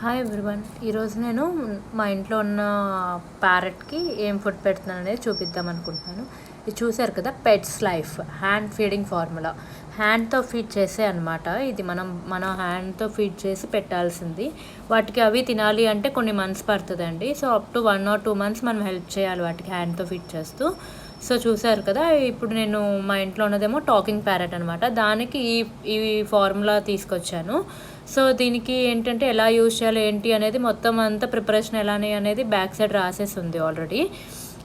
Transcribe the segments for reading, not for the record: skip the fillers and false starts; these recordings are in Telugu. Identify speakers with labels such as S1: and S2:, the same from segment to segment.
S1: Hi everyone. ఈరోజు నేను మా ఇంట్లో ఉన్న ప్యారెట్కి ఏం ఫుడ్ పెడుతున్నాను అనేది చూపిద్దాం అనుకుంటున్నాను. ఇది చూసారు కదా, pets life hand feeding formula. హ్యాండ్తో ఫీడ్ చేసే అనమాట. ఇది మన హ్యాండ్తో ఫీడ్ చేసి పెట్టాల్సింది. వాటికి అవి తినాలి అంటే కొన్ని మంత్స్ పడుతుందండి. So up to 1 or 2 months మనం హెల్ప్ చేయాలి వాటికి హ్యాండ్తో ఫీడ్ చేస్తూ. సో చూసారు కదా, ఇప్పుడు నేను మా ఇంట్లో ఉన్నదేమో టాకింగ్ ప్యారెట్ అనమాట. దానికి ఈ ఫార్ములా తీసుకొచ్చాను. సో దీనికి ఏంటంటే ఎలా యూజ్ చేయాలి ఏంటి అనేది మొత్తం అంతా ప్రిపరేషన్ ఎలానే అనేది బ్యాక్ సైడ్ రాసేసి ఉంది ఆల్రెడీ.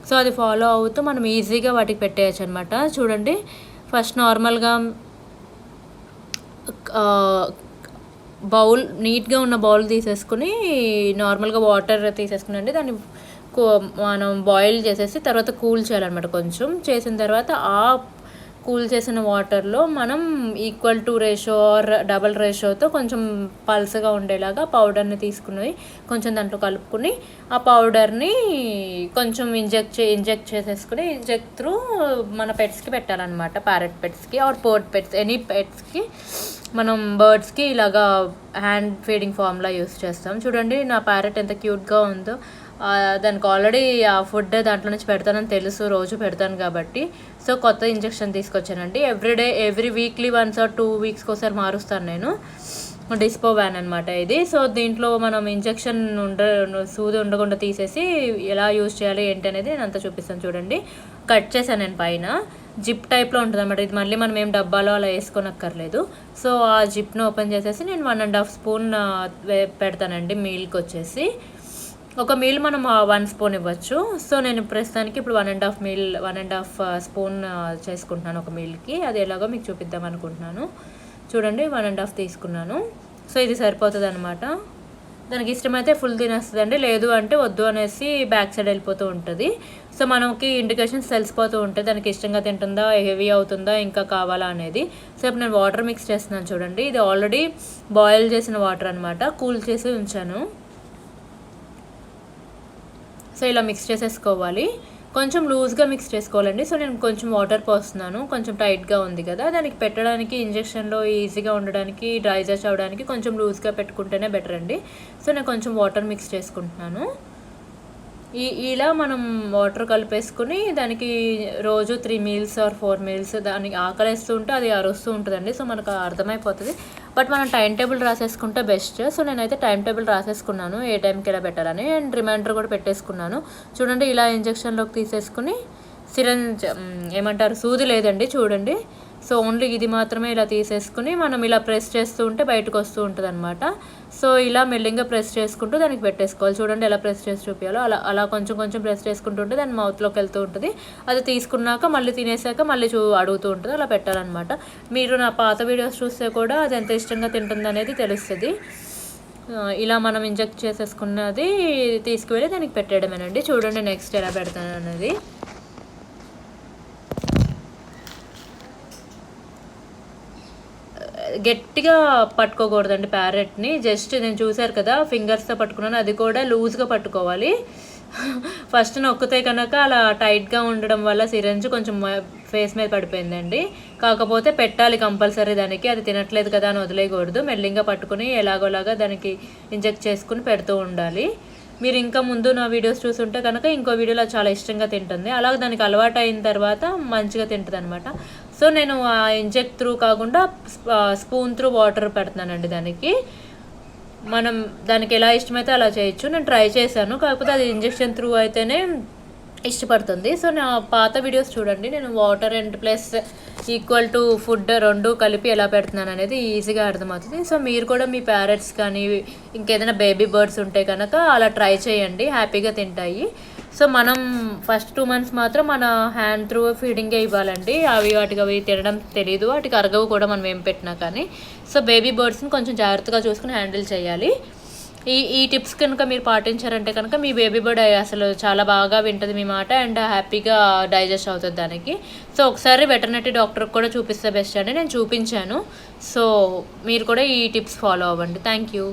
S1: సో అది ఫాలో అవుతూ మనం ఈజీగా వాటికి పెట్టేయచ్చు అనమాట. చూడండి, ఫస్ట్ నార్మల్గా బౌల్, నీట్గా ఉన్న బౌల్ తీసేసుకుని నార్మల్గా వాటర్ తీసేసుకుని దాన్ని మనం బాయిల్ చేసేసి తర్వాత కూల్ చేయాలన్నమాట. కొంచెం చేసిన తర్వాత ఆ కూల్ చేసిన వాటర్లో మనం equal to ratio or double రేషియోతో కొంచెం పల్సగా ఉండేలాగా పౌడర్ని తీసుకుని కొంచెం దాంట్లో కలుపుకుని ఆ పౌడర్ని కొంచెం ఇంజెక్ట్ చేసేసుకుని ఇంజెక్ట్ త్రూ మన పెట్స్కి పెట్టాలన్నమాట. ప్యారెట్ పెట్స్కి ఆర్ పోర్ట్ పెట్స్, ఎనీ పెట్స్కి మనం బర్డ్స్కి ఇలాగా హ్యాండ్ ఫీడింగ్ ఫార్ములా యూస్ చేస్తాం. చూడండి నా ప్యారెట్ ఎంత క్యూట్గా ఉందో. దానికి ఆల్రెడీ ఆ ఫుడ్ దాంట్లో నుంచి పెడతానని తెలుసు, రోజు పెడతాను కాబట్టి. సో కొత్త ఇంజెక్షన్ తీసుకొచ్చానండి. ఎవ్రీ వీక్లీ 1 or 2 weeks ఒకసారి మారుస్తాను నేను. డిస్పో వ్యాన్ అనమాట ఇది. సో దీంట్లో మనం ఇంజెక్షన్ సూది ఉండకుండా తీసేసి ఎలా యూజ్ చేయాలి ఏంటి అనేది నేను అంతా చూపిస్తాను. చూడండి, కట్ చేశాను నేను పైన. జిప్ టైప్లో ఉంటుంది అనమాట. ఇది మళ్ళీ మనం ఏం డబ్బాలో అలా వేసుకోనక్కర్లేదు. సో ఆ జిప్ను ఓపెన్ చేసేసి నేను 1.5 spoon పెడతానండి. మీల్కి వచ్చేసి ఒక మీల్ మనం 1 spoon ఇవ్వచ్చు. సో నేను ప్రస్తుతానికి ఇప్పుడు 1.5 spoon చేసుకుంటున్నాను ఒక మీల్కి. అది ఎలాగో మీకు చూపిద్దాం అనుకుంటున్నాను. చూడండి, 1.5 తీసుకున్నాను. సో ఇది సరిపోతుంది అనమాట. దానికి ఇష్టమైతే ఫుల్ తినేస్తుందండి, లేదు అంటే వద్దు అనేసి బ్యాక్ సైడ్ వెళ్ళిపోతూ ఉంటుంది. సో మనకి ఇండికేషన్స్ తెలిసిపోతూ ఉంటాయి దానికి ఇష్టంగా తింటుందా, హెవీ అవుతుందా, ఇంకా కావాలా అనేది. సో ఇప్పుడు నేను వాటర్ మిక్స్ చేస్తున్నాను. చూడండి, ఇది ఆల్రెడీ బాయిల్ చేసిన వాటర్ అనమాట, కూల్ చేసి ఉంచాను. సో ఇలా మిక్స్ చేసేసుకోవాలి. కొంచెం లూజ్గా మిక్స్ చేసుకోవాలండి. సో నేను కొంచెం వాటర్ పోస్తున్నాను, కొంచెం టైట్గా ఉంది కదా, దానికి పెట్టడానికి ఇంజెక్షన్లో ఈజీగా ఉండడానికి, డైజెస్ట్ అవ్వడానికి కొంచెం లూజ్గా పెట్టుకుంటేనే బెటర్ అండి. సో నేను కొంచెం వాటర్ మిక్స్ చేసుకుంటున్నాను. ఇలా మనం వాటర్ కలిపేసుకుని దానికి రోజు 3 meals or 4 meals దానికి ఆకలిస్తూ ఉంటే అది అరుస్తూ ఉంటుందండి. సో మనకు అర్థమైపోతుంది. బట్ మనం టైం టేబుల్ రాసేసుకుంటే బెస్ట్. సో నేనైతే టైం టేబుల్ రాసేసుకున్నాను, ఏ టైంకి ఎలా పెట్టాలని, అండ్ రిమైండర్ కూడా పెట్టేసుకున్నాను. చూడండి, ఇలా ఇంజెక్షన్లోకి తీసేసుకుని సిరంజ్ ఏమంటారు, సూది లేదండి. చూడండి, సో ఓన్లీ ఇది మాత్రమే ఇలా తీసేసుకుని మనం ఇలా ప్రెస్ చేస్తూ ఉంటే బయటకు వస్తూ ఉంటుంది అనమాట. సో ఇలా మెల్లింగా ప్రెస్ చేసుకుంటూ దానికి పెట్టేసుకోవాలి. చూడండి ఎలా ప్రెస్ చేసి చూపించాలో అలా కొంచెం కొంచెం ప్రెస్ చేసుకుంటుంటే దాని మౌత్లోకి వెళ్తూ ఉంటుంది. అది తీసుకున్నాక మళ్ళీ తినేసాక మళ్ళీ అడుగుతూ ఉంటుంది. అలా పెట్టాలన్నమాట. మీరు నా పాత వీడియోస్ చూస్తే కూడా అది ఎంత ఇష్టంగా తింటుంది అనేది తెలుస్తుంది. ఇలా మనం ఇంజెక్ట్ చేసేసుకున్నది తీసుకువెళ్ళి దానికి పెట్టేయడమేనండి. చూడండి నెక్స్ట్ ఎలా పెడతాను అనేది. గట్టిగా పట్టుకోకూడదండి ప్యారెట్ని. జస్ట్ నేను చూసారు కదా ఫింగర్స్తో పట్టుకున్నాను, అది కూడా లూజ్గా పట్టుకోవాలి. ఫస్ట్ నొక్కితే కనుక అలా టైట్గా ఉండడం వల్ల సిరంజ్ కొంచెం ఫేస్ మీద పడిపోయిందండి. కాకపోతే పెట్టాలి కంపల్సరీ దానికి, అది తినట్లేదు కదా అని వదిలేయకూడదు. మెల్లింగా పట్టుకుని ఎలాగోలాగా దానికి ఇంజెక్ట్ చేసుకుని పెడుతూ ఉండాలి. మీరు ఇంకా ముందు నా వీడియోస్ చూసుంటే కనుక ఇంకో వీడియోలో చాలా ఇష్టంగా తింటుంది. అలాగే దానికి అలవాటు అయిన తర్వాత మంచిగా తింటుంది అనమాట. సో నేను ఇంజెక్ట్ త్రూ కాకుండా స్పూన్ త్రూ వాటర్ పెడుతున్నానండి దానికి. మనం దానికి ఎలా ఇష్టమైతే అలా చేయొచ్చు. నేను ట్రై చేశాను, కాకపోతే అది ఇంజెక్షన్ త్రూ అయితేనే ఇష్టపడుతుంది. సో నా పాత వీడియోస్ చూడండి, నేను water and plus equal to food 2 కలిపి ఎలా పెడుతున్నాను అనేది ఈజీగా అర్థమవుతుంది. సో మీరు కూడా మీ ప్యారెట్స్ కానీ ఇంకేదైనా బేబీ బర్డ్స్ ఉంటే కనుక అలా ట్రై చేయండి, హ్యాపీగా తింటాయి. సో మనం ఫస్ట్ 2 months మాత్రం మన హ్యాండ్ త్రూ ఫీడింగే ఇవ్వాలండి. వాటికి అవి తినడం తెలీదు, వాటికి అరగవు కూడా మనం ఏం పెట్టినా కానీ. సో బేబీ బర్డ్స్ని కొంచెం జాగ్రత్తగా చూసుకుని హ్యాండిల్ చేయాలి. ఈ టిప్స్ కనుక మీరు పాటించారంటే కనుక మీ బేబీ బర్డ్ అసలు చాలా బాగా వింటుంది మీ మాట, అండ్ హ్యాపీగా డైజెస్ట్ అవుతుంది దానికి. సో ఒకసారి వెటర్నరీ డాక్టర్కి కూడా చూపిస్తే బెస్ట్ అండి. నేను చూపించాను. సో మీరు కూడా ఈ టిప్స్ ఫాలో అవ్వండి. Thank you.